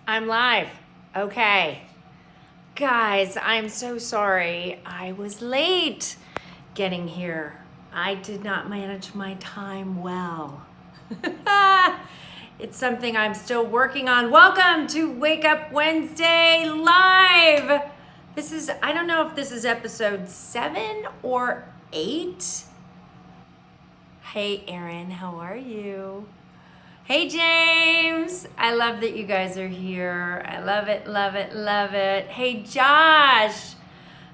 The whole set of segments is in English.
I'm live. Okay. Guys, I'm so sorry. I was late getting here. I did not manage my time well. It's something I'm still working on. Welcome to Wake Up Wednesday Live. I don't know if this is episode 7 or 8. Hey, Erin, how are you? Hey, James. I love that you guys are here. I love it, love it, love it. Hey, Josh.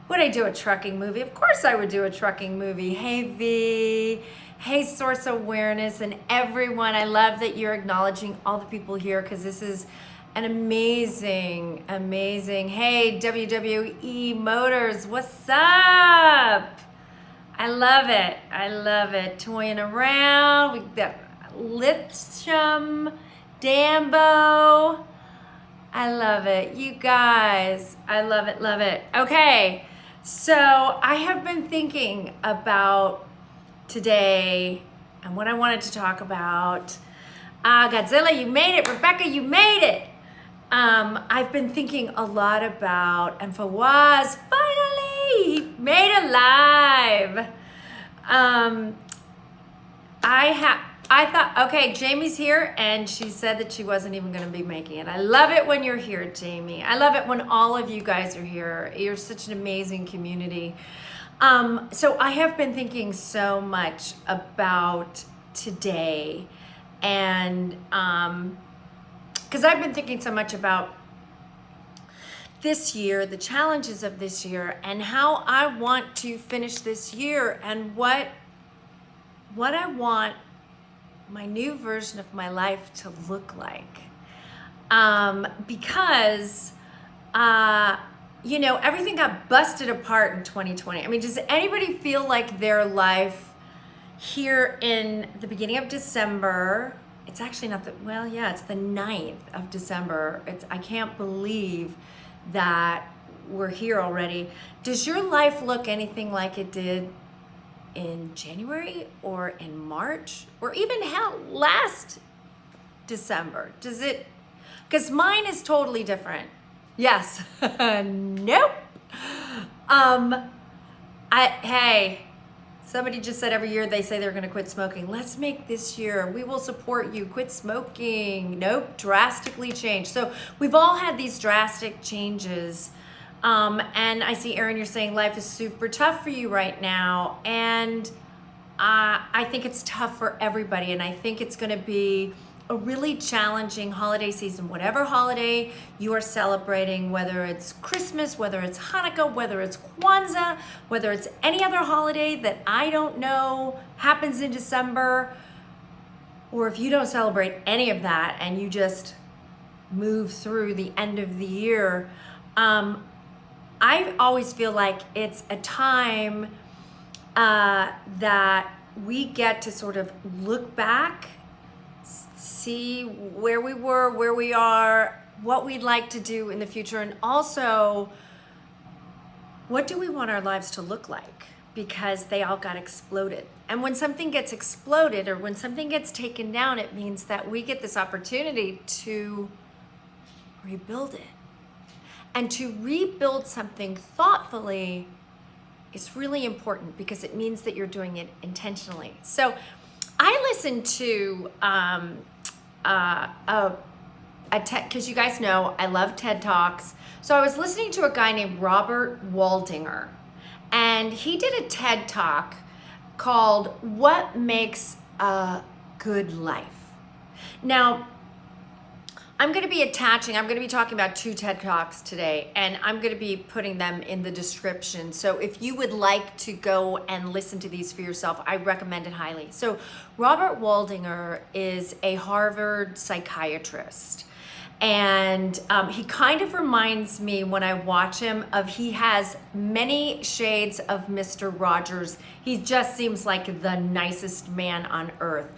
Would I do a trucking movie? Of course I would do a trucking movie. Hey, V. Hey, Source Awareness and everyone. I love that you're acknowledging all the people here because this is an amazing, amazing. Hey, WWE Motors, what's up? I love it. I love it. Toying around. We got Lithium, Dambo. I love it. You guys, I love it, love it. Okay, so I have been thinking about today and what I wanted to talk about. Godzilla, you made it. Rebecca, you made it. I've been thinking a lot about, and Fawaz, finally, he made it live. I thought, okay, Jamie's here, and she said that she wasn't even going to be making it. I love it when you're here, Jamie. I love it when all of you guys are here. You're such an amazing community. So I have been thinking so much about today, and because I've been thinking so much about this year, the challenges of this year, and how I want to finish this year, and what I want my new version of my life to look like. Because, everything got busted apart in 2020. I mean, does anybody feel like their life here in the beginning of December, it's actually not it's the 9th of December. I can't believe that we're here already. Does your life look anything like it did in January or in March or even last December? Does it? Because mine is totally different. Yes. Nope. Hey, somebody just said every year they say they're going to quit smoking. Let's make this year. We will support you. Quit smoking. Nope. Drastically change. So we've all had these drastic changes. And I see, Erin, you're saying life is super tough for you right now. And I think it's tough for everybody. And I think it's going to be a really challenging holiday season. Whatever holiday you are celebrating, whether it's Christmas, whether it's Hanukkah, whether it's Kwanzaa, whether it's any other holiday that I don't know happens in December, or if you don't celebrate any of that and you just move through the end of the year, I always feel like it's a time that we get to sort of look back, see where we were, where we are, what we'd like to do in the future, and also what do we want our lives to look like, because they all got exploded. And when something gets exploded or when something gets taken down, it means that we get this opportunity to rebuild it. And to rebuild something thoughtfully is really important because it means that you're doing it intentionally. So I listened to a TED, because you guys know I love TED Talks. So I was listening to a guy named Robert Waldinger, and he did a TED Talk called What Makes a Good Life. Now, I'm going to be talking about 2 TED Talks today, and I'm going to be putting them in the description. So if you would like to go and listen to these for yourself, I recommend it highly. So Robert Waldinger is a Harvard psychiatrist. And he kind of reminds me when I watch him he has many shades of Mr. Rogers. He just seems like the nicest man on earth.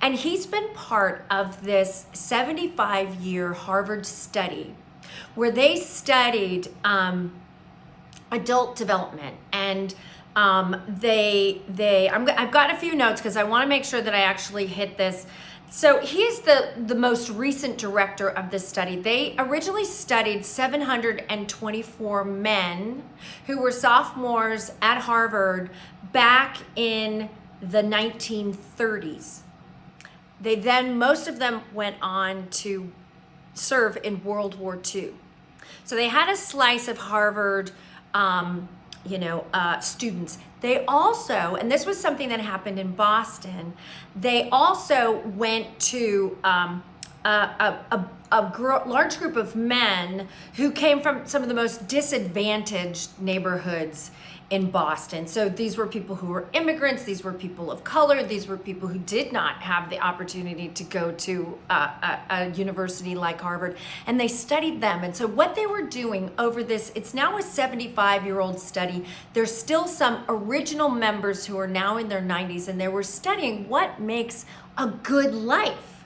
And he's been part of this 75-year Harvard study where they studied adult development. And I've got a few notes because I want to make sure that I actually hit this. So he's the most recent director of this study. They originally studied 724 men who were sophomores at Harvard back in the 1930s. They then, most of them went on to serve in World War II. So they had a slice of Harvard, students. They also, and this was something that happened in Boston, they also went to large group of men who came from some of the most disadvantaged neighborhoods in Boston. So these were people who were immigrants, these were people of color, these were people who did not have the opportunity to go to a university like Harvard, and they studied them. And so what they were doing over this, it's now a 75-year-old study. There's still some original members who are now in their 90s, and they were studying what makes a good life.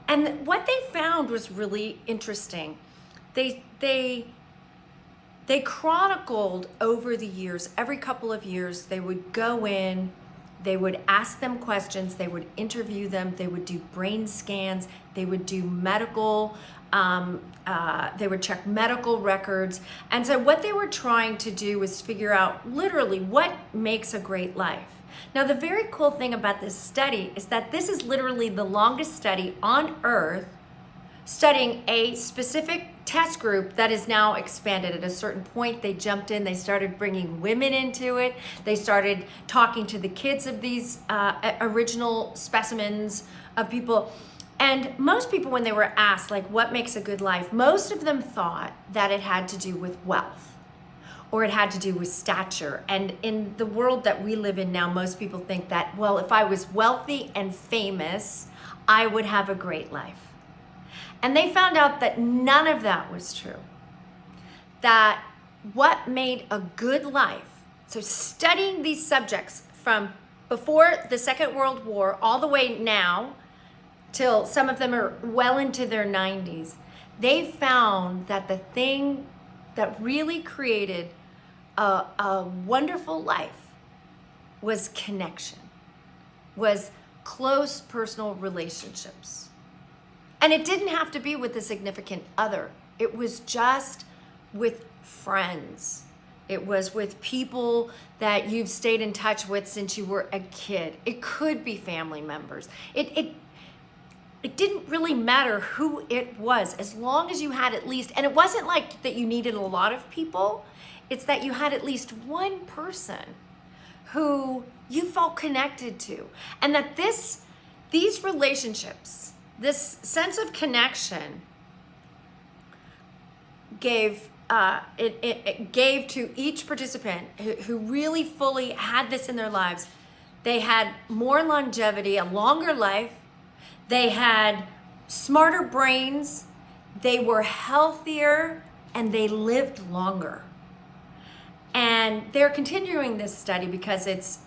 And what they found was really interesting. They chronicled over the years, every couple of years, they would go in, they would ask them questions, they would interview them, they would do brain scans, they would do medical, they would check medical records. And so what they were trying to do was figure out literally what makes a great life. Now, the very cool thing about this study is that this is literally the longest study on Earth studying a specific test group that is now expanded. At a certain point, they jumped in, they started bringing women into it, they started talking to the kids of these original specimens of people. And most people, when they were asked, like, what makes a good life, most of them thought that it had to do with wealth, or it had to do with stature. And in the world that we live in now, most people think that, well, if I was wealthy and famous, I would have a great life. And they found out that none of that was true. That what made a good life, so studying these subjects from before the Second World War all the way now, till some of them are well into their 90s, they found that the thing that really created a wonderful life was connection, was close personal relationships. And it didn't have to be with a significant other. It was just with friends. It was with people that you've stayed in touch with since you were a kid. It could be family members. It didn't really matter who it was, as long as you had at least, and it wasn't like that you needed a lot of people, it's that you had at least one person who you felt connected to. And that these relationships, this sense of connection gave it gave to each participant who really fully had this in their lives. They had more longevity, a longer life. They had smarter brains. They were healthier, and they lived longer. And they're continuing this study because it's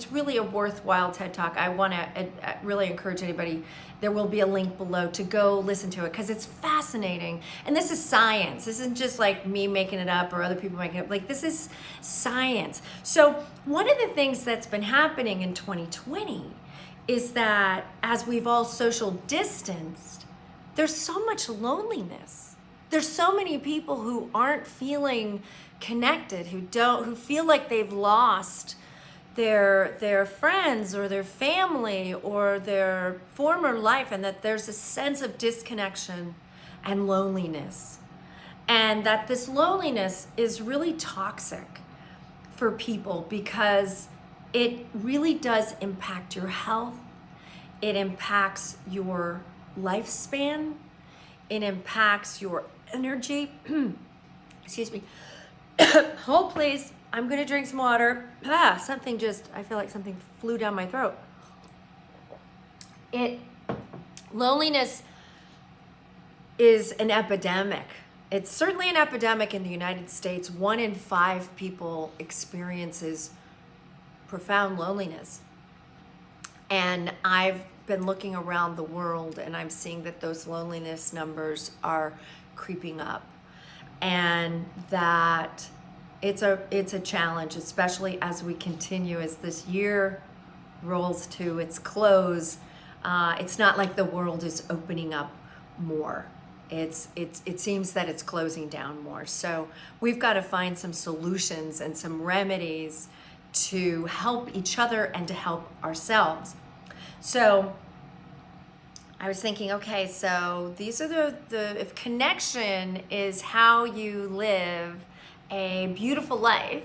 really a worthwhile TED Talk. I want to really encourage anybody. There will be a link below to go listen to it because it's fascinating. And this is science. This isn't just like me making it up or other people making it up. Like, this is science. So one of the things that's been happening in 2020 is that as we've all social distanced, there's so much loneliness. There's so many people who aren't feeling connected, who feel like they've lost their friends or their family or their former life, and that there's a sense of disconnection and loneliness. And that this loneliness is really toxic for people because it really does impact your health. It impacts your lifespan. It impacts your energy. Excuse me. Hold please. I'm gonna drink some water. I feel like something flew down my throat. Loneliness is an epidemic. It's certainly an epidemic in the United States. 1 in 5 people experiences profound loneliness. And I've been looking around the world, and I'm seeing that those loneliness numbers are creeping up, and that it's a challenge, especially as we continue, as this year rolls to its close, it's not like the world is opening up more. It seems that it's closing down more. So we've got to find some solutions and some remedies to help each other and to help ourselves. So I was thinking, okay, so these are if connection is how you live a beautiful life,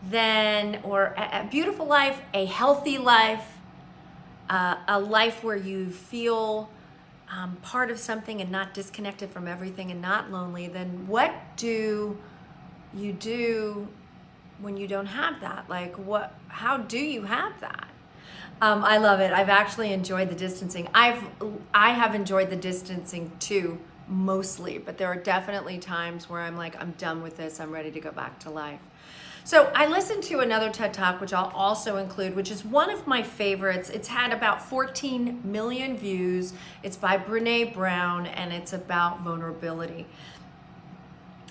then, or a beautiful life, a healthy life, a life where you feel part of something and not disconnected from everything and not lonely, then what do you do when you don't have that? Like, how do you have that? I love it. I've actually enjoyed the distancing. I have enjoyed the distancing too, mostly, but there are definitely times where I'm like, I'm done with this. I'm ready to go back to life. So I listened to another TED Talk, which I'll also include, which is one of my favorites. It's had about 14 million views. It's by Brené Brown, and it's about vulnerability.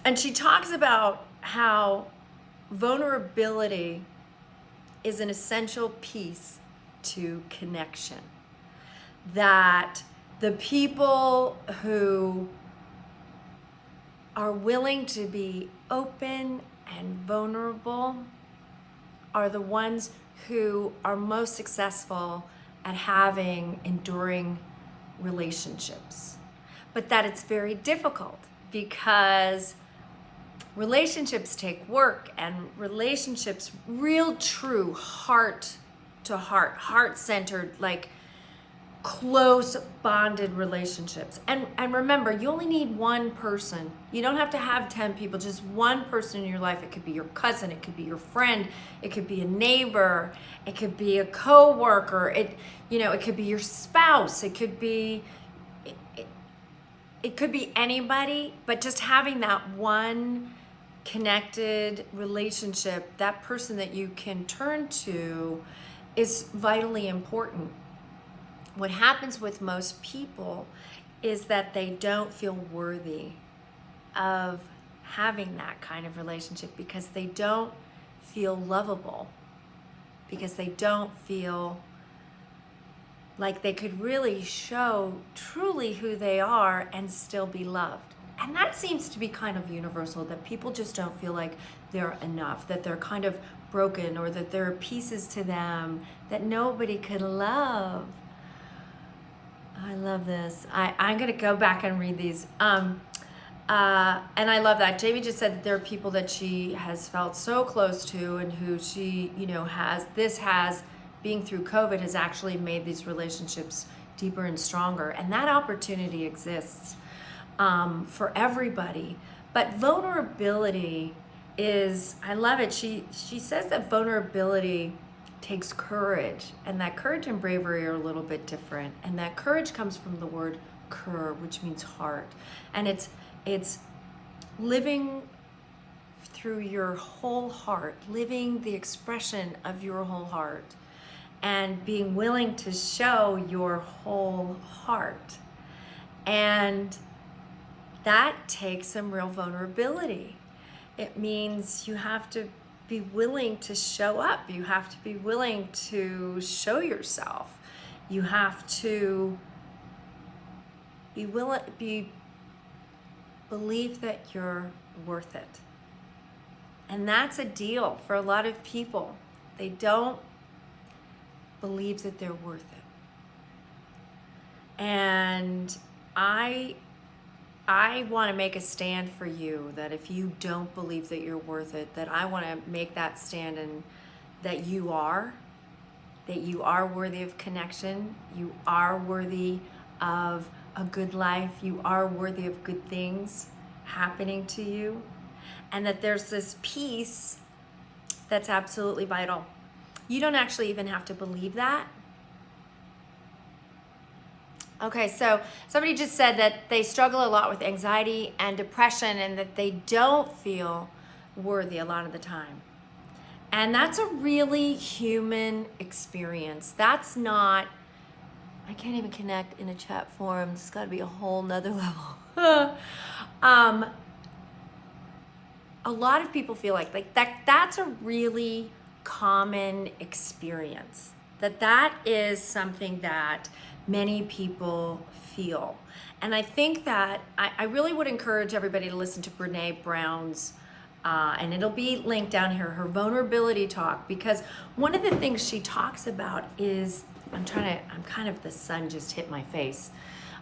And she talks about how vulnerability is an essential piece to connection. That the people who are willing to be open and vulnerable are the ones who are most successful at having enduring relationships. But that it's very difficult because relationships take work, and relationships, real true heart to heart, heart-centered, like close bonded relationships. And remember, you only need one person. You don't have to have 10 people, just one person in your life. It could be your cousin, it could be your friend, it could be a neighbor, it could be a coworker, it could be your spouse, it could be anybody, but just having that one connected relationship, that person that you can turn to, is vitally important. What happens with most people is that they don't feel worthy of having that kind of relationship because they don't feel lovable, because they don't feel like they could really show truly who they are and still be loved. And that seems to be kind of universal, that people just don't feel like they're enough, that they're kind of broken, or that there are pieces to them that nobody could love. I love this. I'm going to go back and read these. And I love that. Jamie just said that there are people that she has felt so close to, and who she, being through COVID, has actually made these relationships deeper and stronger. And that opportunity exists for everybody. But vulnerability is, I love it. She says that vulnerability takes courage, and that courage and bravery are a little bit different. And that courage comes from the word cur, which means heart. And it's living through your whole heart, living the expression of your whole heart, and being willing to show your whole heart. And that takes some real vulnerability. It means you have to be willing to show up. You have to be willing to show yourself. You have to be willing, believe that you're worth it. And that's a deal for a lot of people. They don't believe that they're worth it. And I want to make a stand for you, that if you don't believe that you're worth it, that I want to make that stand, and that you are worthy of connection, you are worthy of a good life, you are worthy of good things happening to you, and that there's this piece that's absolutely vital. You don't actually even have to believe that. Okay, so somebody just said that they struggle a lot with anxiety and depression, and that they don't feel worthy a lot of the time. And that's a really human experience. That's not, I can't even connect in a chat forum. It's got to be a whole nother level. A lot of people feel like that. That's a really common experience. That is something that many people feel. And I think that I really would encourage everybody to listen to Brené Brown's, and it'll be linked down here, her vulnerability talk, because one of the things she talks about is, the sun just hit my face.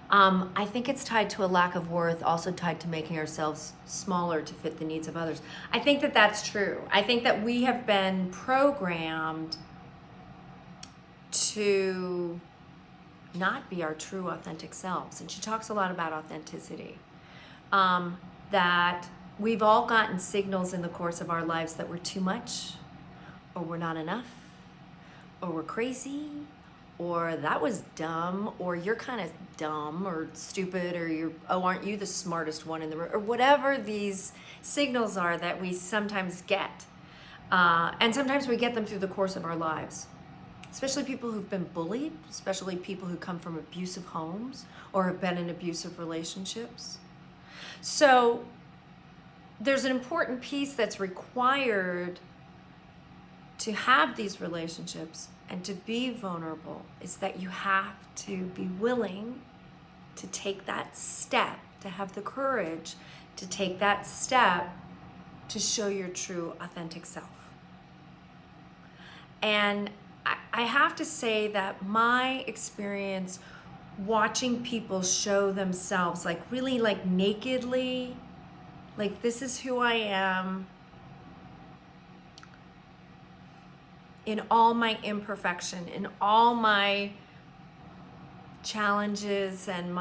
I think it's tied to a lack of worth, also tied to making ourselves smaller to fit the needs of others. I think that that's true. I think that we have been programmed to not be our true authentic selves. And she talks a lot about authenticity. That we've all gotten signals in the course of our lives that we're too much, or we're not enough, or we're crazy, or that was dumb, or you're kind of dumb or stupid, or aren't you the smartest one in the room, or whatever these signals are that we sometimes get. And sometimes we get them through the course of our lives. Especially people who've been bullied, especially people who come from abusive homes or have been in abusive relationships. So there's an important piece that's required to have these relationships and to be vulnerable, is that you have to be willing to take that step, to have the courage to take that step to show your true authentic self. And I have to say that my experience watching people show themselves really nakedly, like this is who I am, in all my imperfection, in all my challenges and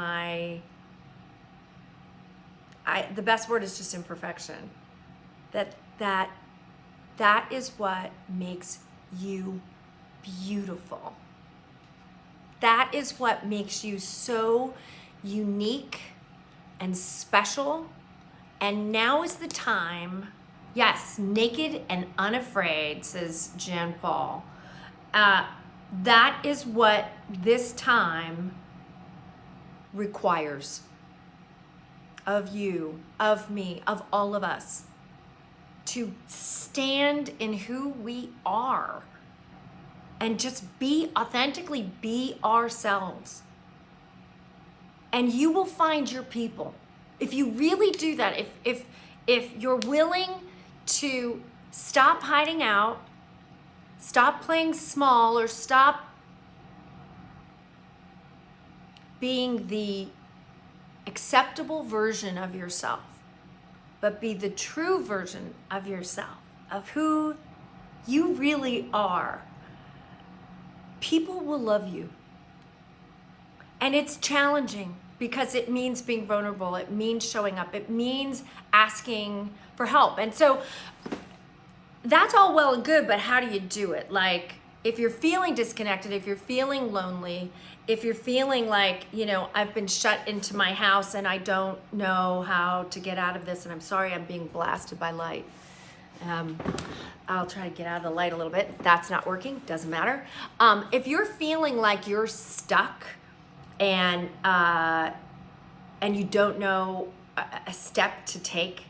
the best word is just imperfection. That is what makes you beautiful. That is what makes you so unique and special. And now is the time, yes, naked and unafraid, says Jean Paul. That is what this time requires of you, of me, of all of us, to stand in who we are and just authentically be ourselves. And you will find your people. If you really do that, if you're willing to stop hiding out, stop playing small, or stop being the acceptable version of yourself, but be the true version of yourself, of who you really are, people will love you. And it's challenging because it means being vulnerable. It means showing up. It means asking for help. And so that's all well and good, but how do you do it? Like, if you're feeling disconnected, if you're feeling lonely, if you're feeling like, I've been shut into my house and I don't know how to get out of this, and I'm sorry I'm being blasted by light. I'll try to get out of the light a little bit. That's not working, doesn't matter. If you're feeling like you're stuck and you don't know a step to take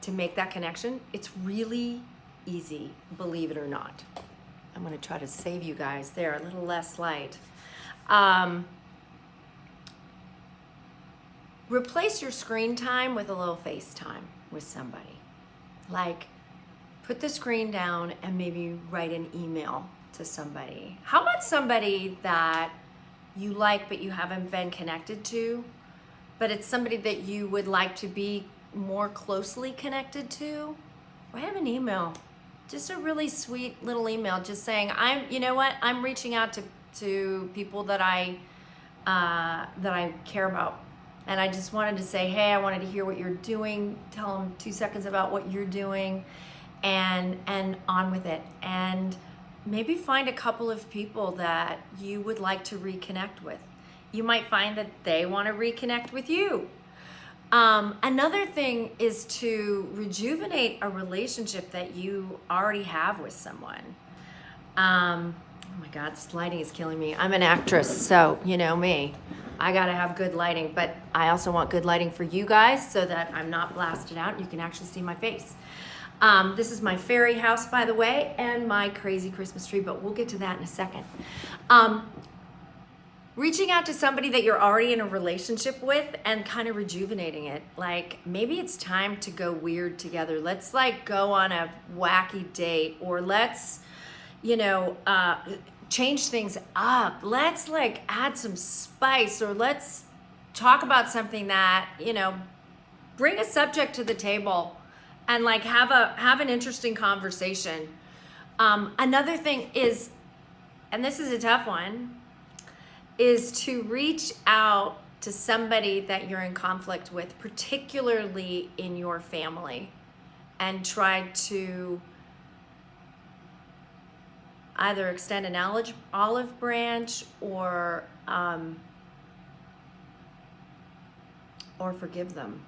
to make that connection, it's really easy, believe it or not. I'm going to try to save you guys there, a little less light. Replace your screen time with a little FaceTime with somebody. Like, put the screen down and maybe write an email to somebody. How about somebody that you like but you haven't been connected to, but it's somebody that you would like to be more closely connected to? Write them an email. Just a really sweet little email, just saying, I'm reaching out to people that I care about. And I just wanted to say, hey, I wanted to hear what you're doing. Tell them 2 seconds about what you're doing, and on with it. And maybe find a couple of people that you would like to reconnect with. You might find that they want to reconnect with you. Another thing is to rejuvenate a relationship that you already have with someone. Oh my God, this lighting is killing me. I'm an actress, so you know me. I gotta have good lighting, but I also want good lighting for you guys so that I'm not blasted out and you can actually see my face. This is my fairy house, by the way, and my crazy Christmas tree, but we'll get to that in a second. Reaching out to somebody that you're already in a relationship with and kind of rejuvenating it. Like, maybe it's time to go weird together. Let's like go on a wacky date, or let's, change things up. Let's like add some spice, or let's talk about something that, bring a subject to the table and like have an interesting conversation. Another thing is, and this is a tough one, is to reach out to somebody that you're in conflict with, particularly in your family, and try to either extend an olive branch or forgive them.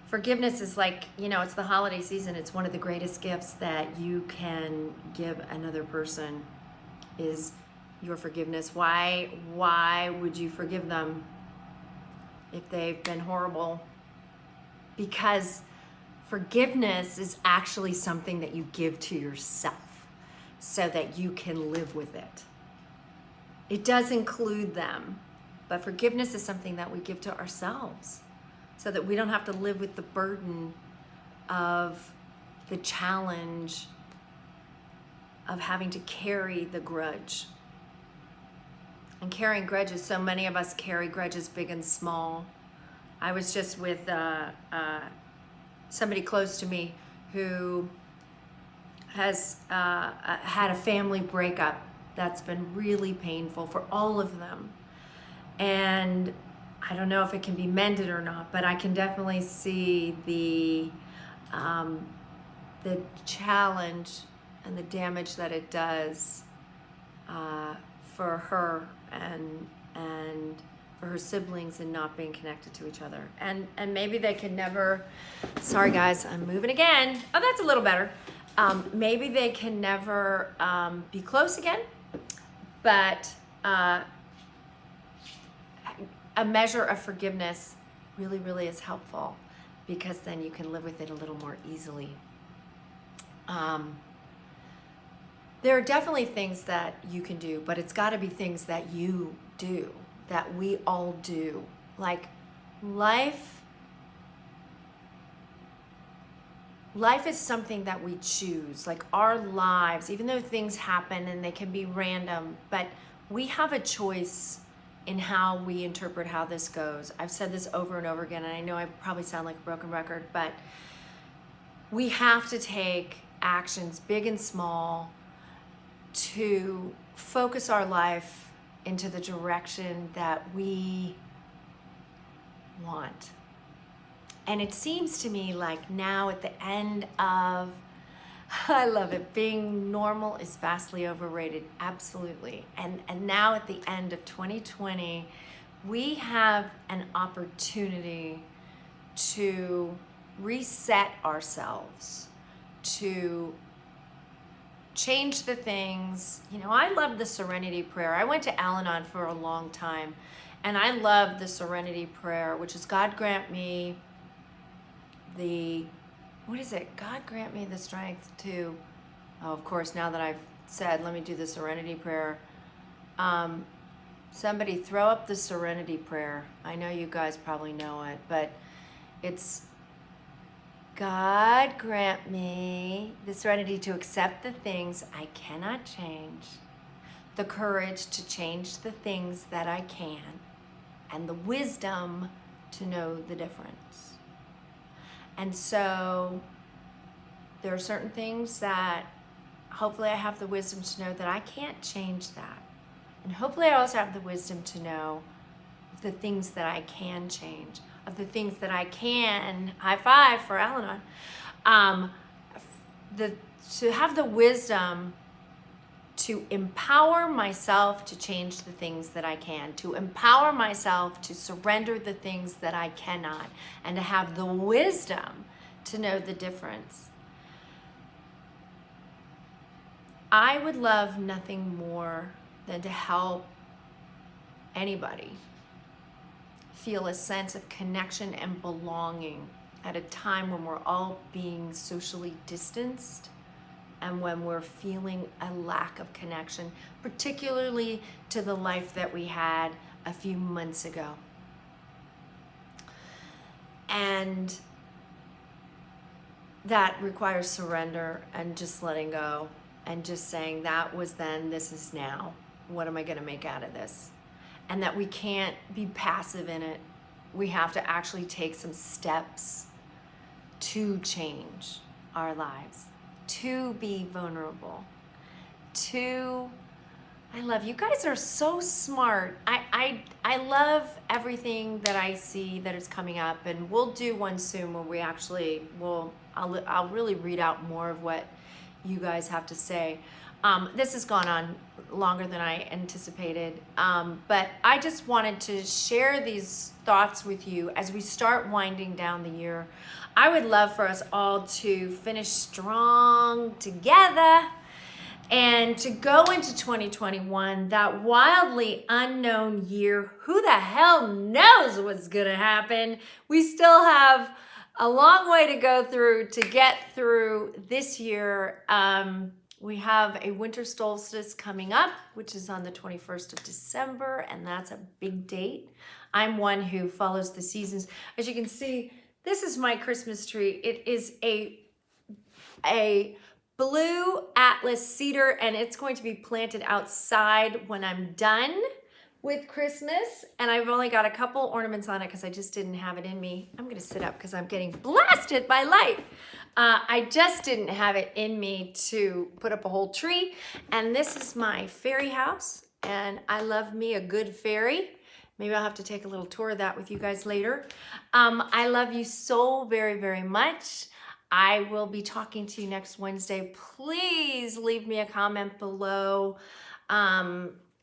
Forgiveness is like, it's the holiday season. It's one of the greatest gifts that you can give another person is your forgiveness. Why would you forgive them if they've been horrible? Because forgiveness is actually something that you give to yourself so that you can live with it. It does include them, but forgiveness is something that we give to ourselves so that we don't have to live with the burden of the challenge of having to carry the grudge. And carrying grudges, so many of us carry grudges big and small. I was just with somebody close to me who has had a family breakup that's been really painful for all of them. And I don't know if it can be mended or not, but I can definitely see the challenge and the damage that it does for her and for her siblings and not being connected to each other. And maybe they can never, sorry guys, I'm moving again. Oh, that's a little better. Maybe they can never be close again, but a measure of forgiveness really, really is helpful, because then you can live with it a little more easily. There are definitely things that you can do, but it's got to be things that you do, that we all do. Like life is something that we choose. Like our lives, even though things happen and they can be random, but we have a choice in how we interpret how this goes. I've said this over and over again, and I know I probably sound like a broken record, but we have to take actions, big and small, to focus our life into the direction that we want. And it seems to me like now at the end of, I love it, being normal is vastly overrated, absolutely. And now at the end of 2020, we have an opportunity to reset ourselves, to change the things. I love the Serenity Prayer. I went to Al-Anon for a long time, and I love the Serenity Prayer, which is God grant me God grant me the strength to, of course, now that I've said, let me do the Serenity Prayer. Somebody throw up the Serenity Prayer. I know you guys probably know it, but it's God grant me the serenity to accept the things I cannot change, the courage to change the things that I can, and the wisdom to know the difference. And so there are certain things that hopefully I have the wisdom to know that I can't change that. And hopefully I also have the wisdom to know the things that I can change, of the things that I can, high five for Al-Anon, to have the wisdom to empower myself to change the things that I can, to empower myself to surrender the things that I cannot, and to have the wisdom to know the difference. I would love nothing more than to help anybody feel a sense of connection and belonging at a time when we're all being socially distanced and when we're feeling a lack of connection, particularly to the life that we had a few months ago. And that requires surrender and just letting go and just saying that was then, this is now. What am I going to make out of this? And that we can't be passive in it. We have to actually take some steps to change our lives, to be vulnerable, I love you guys are so smart. I love everything that I see that is coming up, and we'll do one soon where we actually I'll really read out more of what you guys have to say. This has gone on longer than I anticipated, but I just wanted to share these thoughts with you as we start winding down the year. I would love for us all to finish strong together and to go into 2021, that wildly unknown year. Who the hell knows what's gonna happen? We still have a long way to go through to get through this year. We have a winter solstice coming up, which is on the 21st of December, and that's a big date. I'm one who follows the seasons. As you can see, this is my Christmas tree. It is a blue Atlas cedar, and it's going to be planted outside when I'm done with Christmas. And I've only got a couple ornaments on it because I just didn't have it in me. I'm gonna sit up because I'm getting blasted by light. I just didn't have it in me to put up a whole tree. And this is my fairy house, and I love me a good fairy. Maybe I'll have to take a little tour of that with you guys later. I love you so very, very much. I will be talking to you next Wednesday. Please leave me a comment below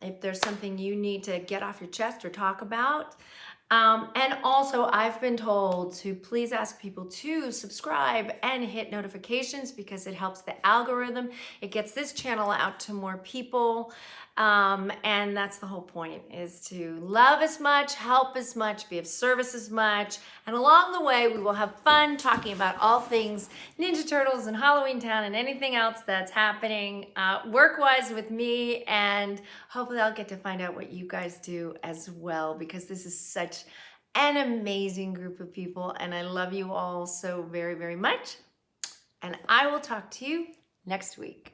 if there's something you need to get off your chest or talk about. And also, I've been told to please ask people to subscribe and hit notifications because it helps the algorithm. It gets this channel out to more people. And that's the whole point, is to love as much, help as much, be of service as much. And along the way, we will have fun talking about all things Ninja Turtles and Halloween Town and anything else that's happening work-wise with me. And hopefully I'll get to find out what you guys do as well, because this is such an amazing group of people. And I love you all so very, very much. And I will talk to you next week.